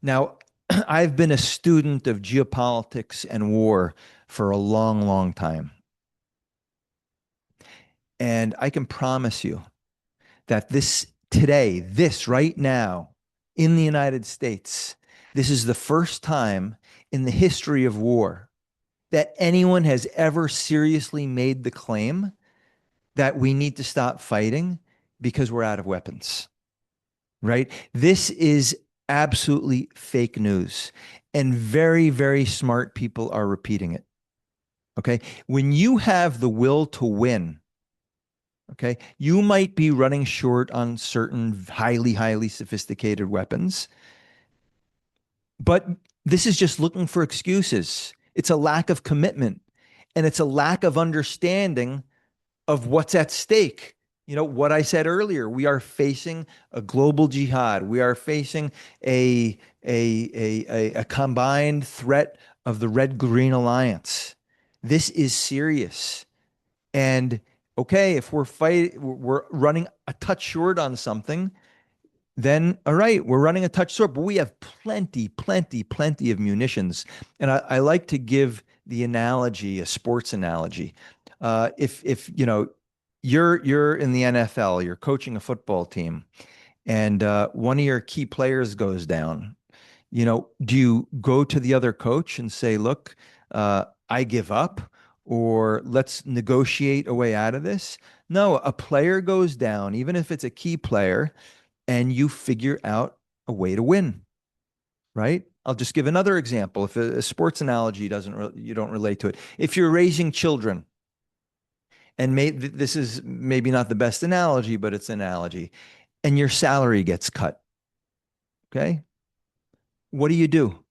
Now, I've been a student of geopolitics and war for a long, long time. And I can promise you that this right now, in the United States, this is the first time in the history of war that anyone has ever seriously made the claim that we need to stop fighting because we're out of weapons, right? This is absolutely fake news. And very, very smart people are repeating it. Okay. When you have the will to win, okay, you might be running short on certain highly, highly sophisticated weapons, but this is just looking for excuses. It's a lack of commitment and it's a lack of understanding of what's at stake. You know, what I said earlier, we are facing a global jihad. We are facing a combined threat of the Red-Green Alliance. This is serious. And okay, if we're running a touch short on something, then all right, we're running a touch short, but we have plenty, plenty, plenty of munitions. And I like to give the analogy, a sports analogy. If you know you're in the NFL, you're coaching a football team, and one of your key players goes down, you know, do you go to the other coach and say, look, I give up, or let's negotiate a way out of this? No, a player goes down, even if it's a key player, and you figure out a way to win, right? I'll just give another example. If a sports analogy you don't relate to it. If you're raising children, and this is maybe not the best analogy, but it's an analogy, and your salary gets cut, okay? What do?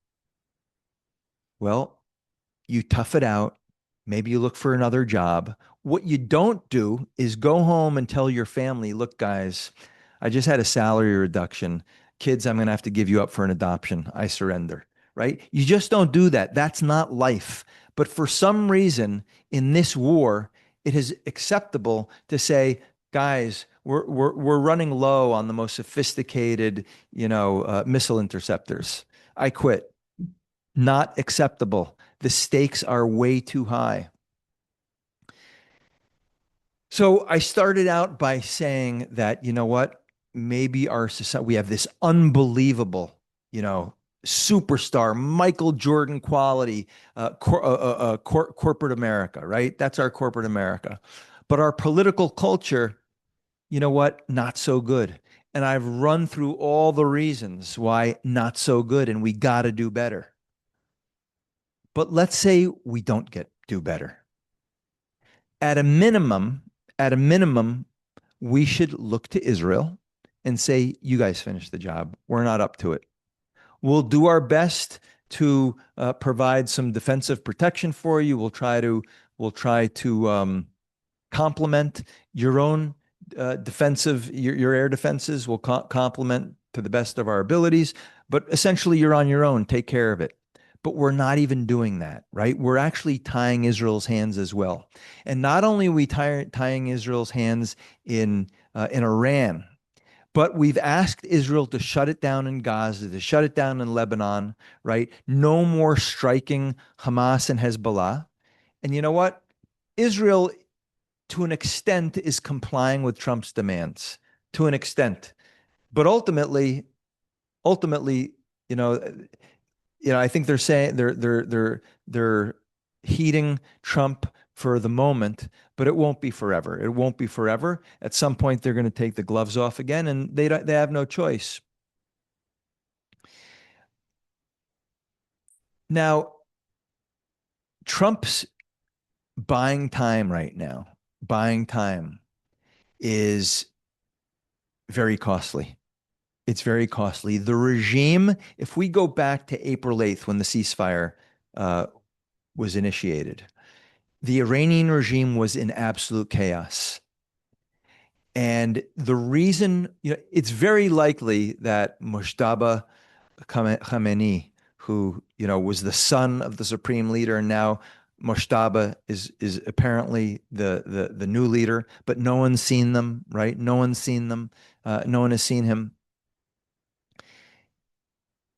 Well, you tough it out. Maybe you look for another job. What you don't do is go home and tell your family, look, guys, I just had a salary reduction. Kids, I'm going to have to give you up for an adoption. I surrender, right? You just don't do that. That's not life. But for some reason in this war, it is acceptable to say, guys, we're running low on the most sophisticated, missile interceptors. I quit. Not acceptable. The stakes are way too high. So I started out by saying that, you know what, maybe our society, we have this unbelievable, superstar, Michael Jordan quality, corporate America, right? That's our corporate America. But our political culture, you know what, not so good. And I've run through all the reasons why not so good, and we got to do better. But let's say we don't do better. At a minimum, we should look to Israel and say, you guys finish the job. We're not up to it. We'll do our best to provide some defensive protection for you. We'll try to complement your own defensive, your air defenses. We'll complement to the best of our abilities. But essentially, you're on your own. Take care of it. But we're not even doing that, right? We're actually tying Israel's hands as well. And not only are we tying Israel's hands in Iran, but we've asked Israel to shut it down in Gaza, to shut it down in Lebanon, right? No more striking Hamas and Hezbollah. And you know what? Israel, to an extent, is complying with Trump's demands, to an extent. But ultimately, I think they're saying they're heeding Trump for the moment, but it won't be forever. It won't be forever. At some point, they're going to take the gloves off again, and they have no choice. Now, Trump's buying time right now, is very costly. It's very costly. The regime, if we go back to April 8th when the ceasefire was initiated, the Iranian regime was in absolute chaos. And the reason, it's very likely that Mojtaba Khamenei, who, was the son of the supreme leader, and now Mojtaba is apparently the new leader, but no one's seen them, right? No one's seen them. No one has seen him.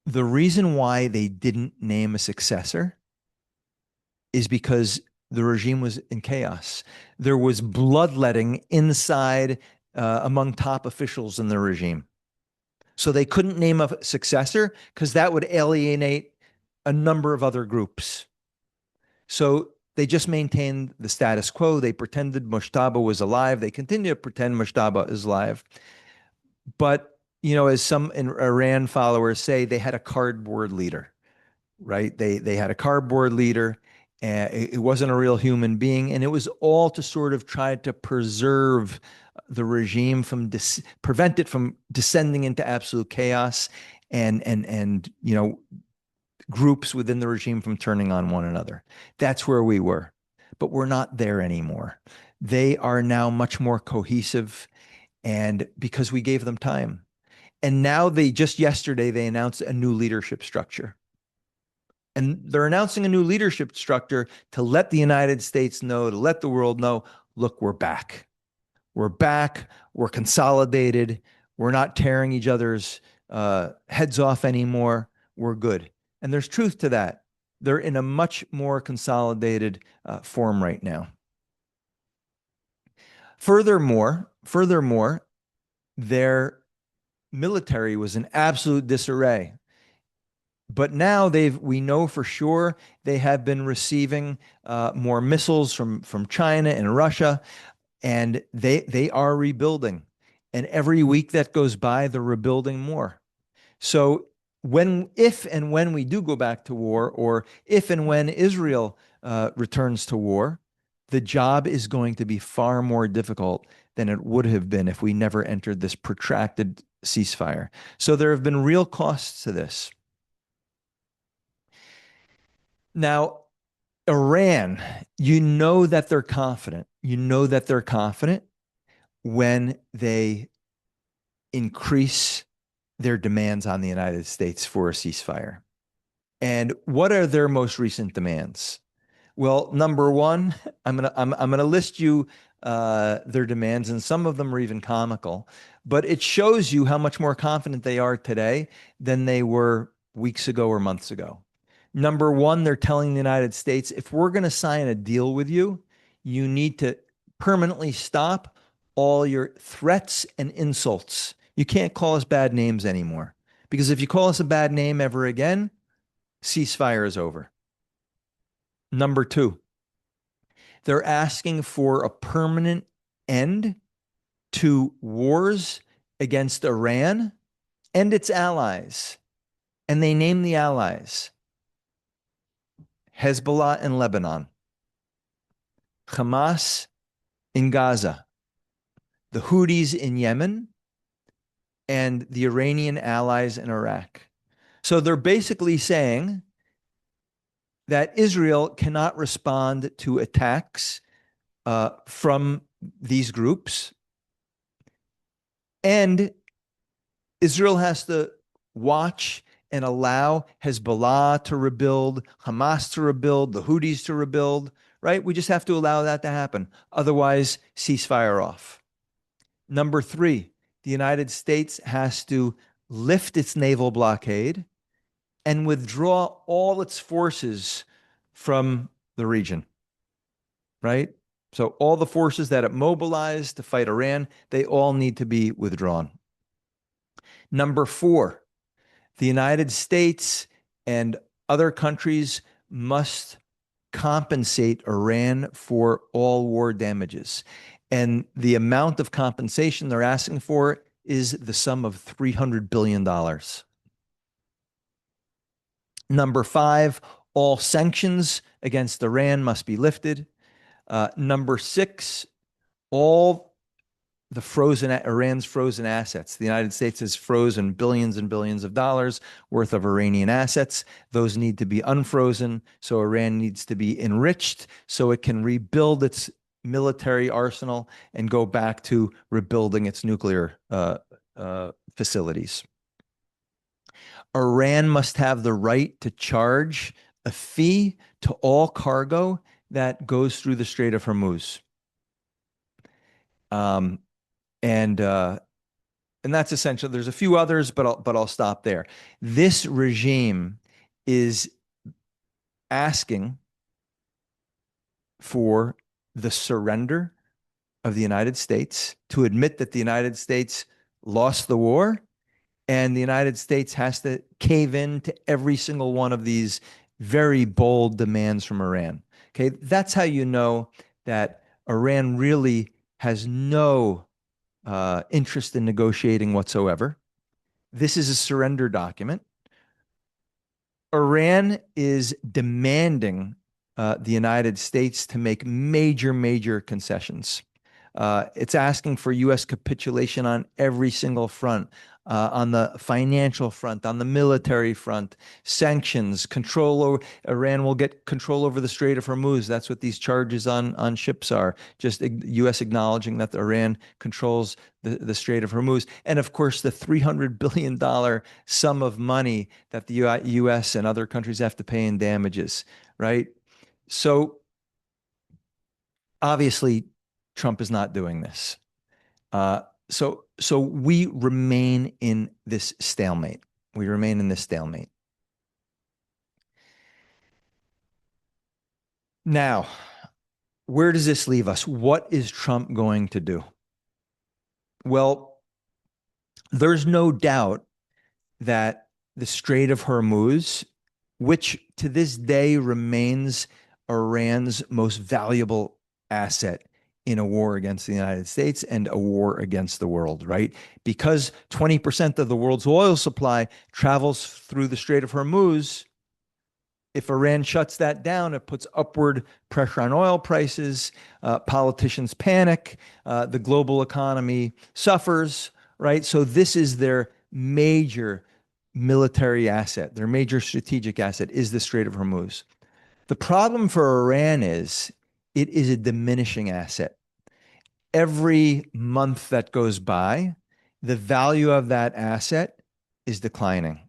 The reason why they didn't name a successor is because the regime was in chaos. There was bloodletting inside among top officials in the regime. So they couldn't name a successor because that would alienate a number of other groups. So they just maintained the status quo. They pretended Mushtaba was alive. They continue to pretend Mushtaba is alive. But, as some Iran followers say, they had a cardboard leader, right? They had a cardboard leader. It wasn't a real human being. And it was all to sort of try to preserve the regime prevent it from descending into absolute chaos and groups within the regime from turning on one another. That's where we were. But we're not there anymore. They are now much more cohesive, and because we gave them time. And now yesterday, they announced a new leadership structure. And they're announcing a new leadership structure to let the United States know, to let the world know, look, we're back. We're back. We're consolidated. We're not tearing each other's heads off anymore. We're good. And there's truth to that. They're in a much more consolidated form right now. Furthermore, their military was in absolute disarray. But now we know for sure they have been receiving more missiles from China and Russia, and they are rebuilding. And every week that goes by, they're rebuilding more. So if and when we do go back to war, or if and when Israel returns to war, the job is going to be far more difficult than it would have been if we never entered this protracted ceasefire. So there have been real costs to this. Now, Iran, that they're confident. That they're confident when they increase their demands on the United States for a ceasefire. And what are their most recent demands? Well, number one, I'm gonna list you their demands, and some of them are even comical, but it shows you how much more confident they are today than they were weeks ago or months ago. Number one, they're telling the United States, if we're going to sign a deal with you, you need to permanently stop all your threats and insults. You can't call us bad names anymore, because if you call us a bad name ever again, ceasefire is over. Number two, they're asking for a permanent end to wars against Iran and its allies. And they name the allies: Hezbollah in Lebanon, Hamas in Gaza, the Houthis in Yemen, and the Iranian allies in Iraq. So they're basically saying that Israel cannot respond to attacks from these groups, and Israel has to watch and allow Hezbollah to rebuild, Hamas to rebuild, the Houthis to rebuild, right? We just have to allow that to happen. Otherwise, ceasefire off. Number three, the United States has to lift its naval blockade and withdraw all its forces from the region, right? So all the forces that it mobilized to fight Iran, they all need to be withdrawn. Number four, the United States and other countries must compensate Iran for all war damages. And the amount of compensation they're asking for is the sum of $300 billion. Number five, all sanctions against Iran must be lifted. Number six, all Iran's frozen assets. The United States has frozen billions and billions of dollars worth of Iranian assets. Those need to be unfrozen. So Iran needs to be enriched so it can rebuild its military arsenal and go back to rebuilding its nuclear facilities. Iran must have the right to charge a fee to all cargo that goes through the Strait of Hormuz. And that's essential. There's a few others, but I'll stop there. This regime is asking for the surrender of the United States, to admit that the United States lost the war And the United States has to cave in to every single one of these very bold demands from Iran. Okay, that's how you know that Iran really has no interest in negotiating whatsoever. This is a surrender document. Iran is demanding the United States to make major, major concessions. It's asking for U.S. capitulation on every single front, on the financial front, on the military front, sanctions, control over. Iran will get control over the Strait of Hormuz. That's what these charges on ships are. Just U.S. acknowledging that Iran controls the Strait of Hormuz. And of course, the $300 billion sum of money that the U.S. and other countries have to pay in damages, right? So obviously, Trump is not doing this. So we remain in this stalemate. We remain in this stalemate. Now, where does this leave us? What is Trump going to do? Well, there's no doubt that the Strait of Hormuz, which to this day remains Iran's most valuable asset in a war against the United States and a war against the world, right? Because 20% of the world's oil supply travels through the Strait of Hormuz. If Iran shuts that down, it puts upward pressure on oil prices. Politicians panic. The global economy suffers, right? So this is their major military asset. Their major strategic asset is the Strait of Hormuz. The problem for Iran is it is a diminishing asset. Every month that goes by, the value of that asset is declining.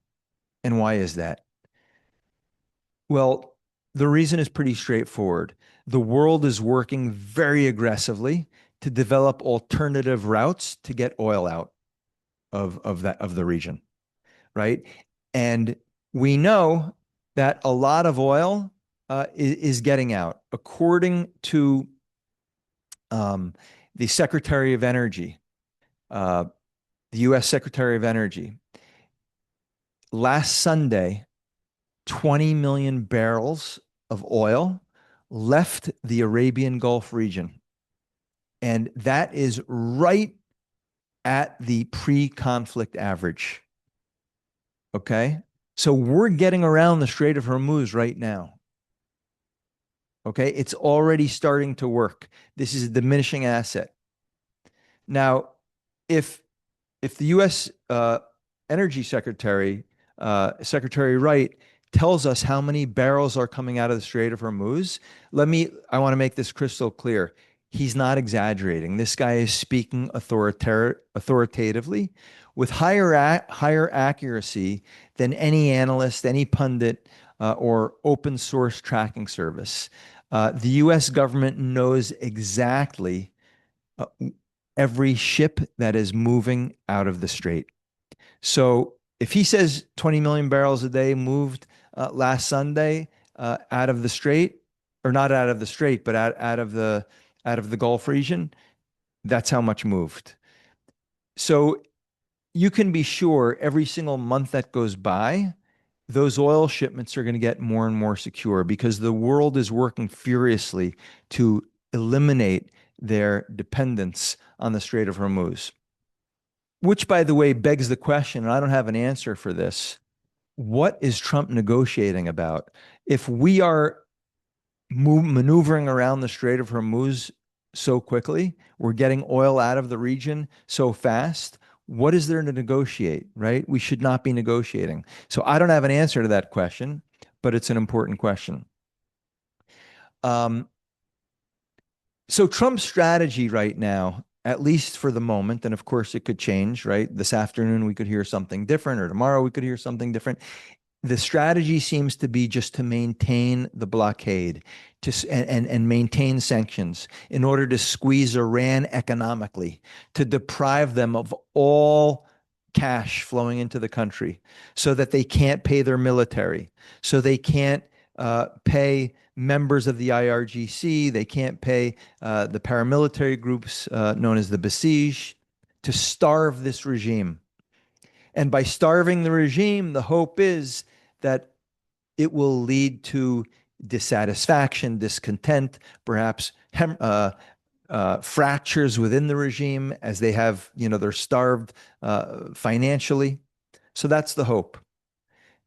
And why is that? Well, the reason is pretty straightforward. The world is working very aggressively to develop alternative routes to get oil out of the region, right? And we know that a lot of oil is getting out. According to the Secretary of Energy, the U.S. Secretary of Energy, last Sunday, 20 million barrels of oil left the Arabian Gulf region. And that is right at the pre-conflict average. Okay? So we're getting around the Strait of Hormuz right now. Okay? It's already starting to work. This is a diminishing asset. Now, if the U.S. Energy Secretary, Secretary Wright, tells us how many barrels are coming out of the Strait of Hormuz, I want to make this crystal clear. He's not exaggerating. This guy is speaking authoritatively with higher accuracy than any analyst, any pundit, or open source tracking service. The U.S. government knows exactly every ship that is moving out of the strait. So if he says 20 million barrels a day moved last Sunday out of the strait, or not out of the strait, but out of the Gulf region, that's how much moved. So you can be sure every single month that goes by, those oil shipments are going to get more and more secure because the world is working furiously to eliminate their dependence on the Strait of Hormuz. Which, by the way, begs the question, and I don't have an answer for this. What is Trump negotiating about? If we are maneuvering around the Strait of Hormuz so quickly, we're getting oil out of the region so fast, what is there to negotiate, right? We should not be negotiating. So I don't have an answer to that question, but it's an important question. So Trump's strategy right now, at least for the moment, and of course it could change, right? This afternoon we could hear something different, or tomorrow we could hear something different. The strategy seems to be just to maintain the blockade and maintain sanctions in order to squeeze Iran economically, to deprive them of all cash flowing into the country so that they can't pay their military, so they can't pay members of the IRGC, they can't pay the paramilitary groups known as the Basij, to starve this regime. And by starving the regime, the hope is that it will lead to dissatisfaction, discontent, perhaps fractures within the regime as they have, they're starved financially. So that's the hope.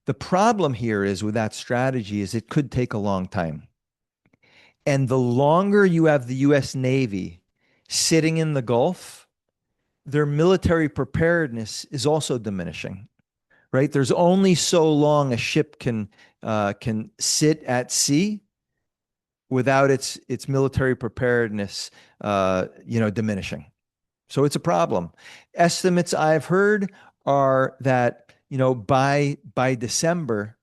The problem here is with that strategy is it could take a long time. And the longer you have the US Navy sitting in the Gulf, their military preparedness is also diminishing, right? There's only so long a ship can sit at sea without its military preparedness, diminishing. So it's a problem. Estimates I've heard are that, by December,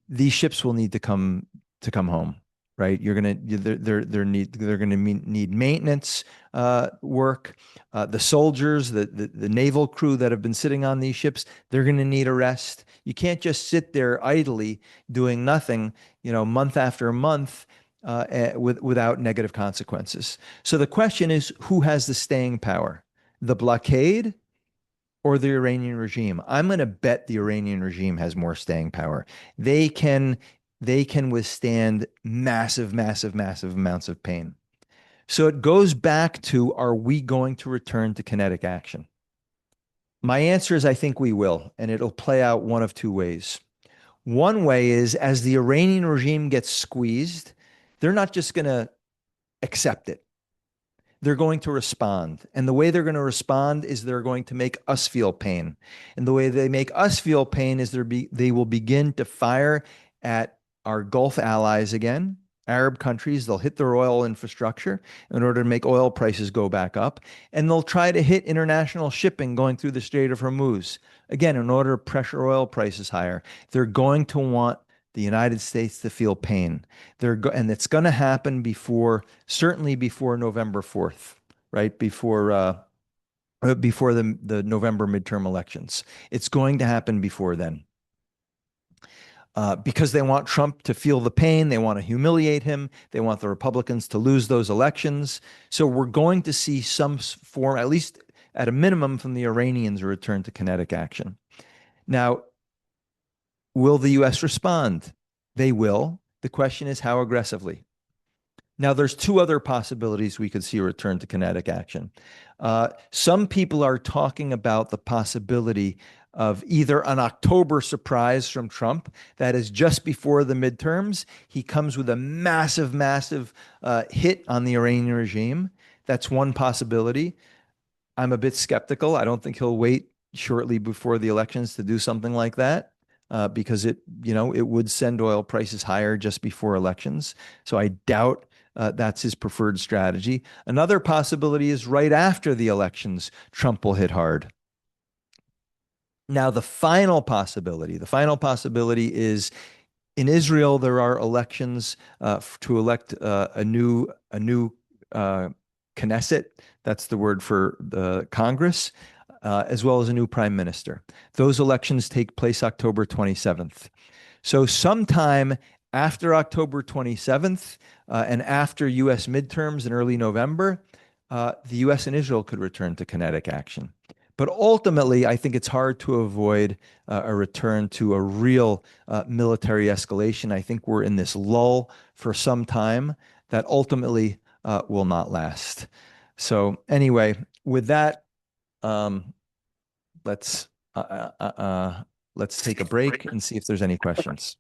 these ships will need to come home, right? They're gonna need maintenance work. The soldiers, the naval crew that have been sitting on these ships, they're gonna need a rest. You can't just sit there idly doing nothing, month after month, without negative consequences. So the question is, who has the staying power? The blockade or the Iranian regime? I'm going to bet the Iranian regime has more staying power. They can withstand massive, massive, massive amounts of pain. So it goes back to, are we going to return to kinetic action? My answer is I think we will, and it'll play out one of two ways. One way is as the Iranian regime gets squeezed, they're not just going to accept it. They're going to respond. And the way they're going to respond is they're going to make us feel pain. And the way they make us feel pain is they will begin to fire at our Gulf allies again, Arab countries. They'll hit their oil infrastructure in order to make oil prices go back up. And they'll try to hit international shipping going through the Strait of Hormuz, again, in order to pressure oil prices higher. They're going to want the United States to feel pain. And it's going to happen certainly before November 4th, right? Before the November midterm elections. It's going to happen before then. Because they want Trump to feel the pain. They want to humiliate him. They want the Republicans to lose those elections. So we're going to see some form, at least at a minimum, from the Iranians, a return to kinetic action. Now, will the U.S. respond? They will. The question is how aggressively. Now, there's two other possibilities we could see a return to kinetic action. Some people are talking about the possibility of either an October surprise from Trump, that is just before the midterms. He comes with a massive, massive hit on the Iranian regime. That's one possibility. I'm a bit skeptical. I don't think he'll wait shortly before the elections to do something like that. Because it would send oil prices higher just before elections. So I doubt that's his preferred strategy. Another possibility is right after the elections, Trump will hit hard. Now, the final possibility is in Israel, there are elections to elect a new Knesset. That's the word for the Congress. As well as a new prime minister. Those elections take place October 27th. So sometime after October 27th and after U.S. midterms in early November, the U.S. and Israel could return to kinetic action. But ultimately, I think it's hard to avoid a return to a real military escalation. I think we're in this lull for some time that ultimately will not last. So anyway, with that, let's take a break and see if there's any questions.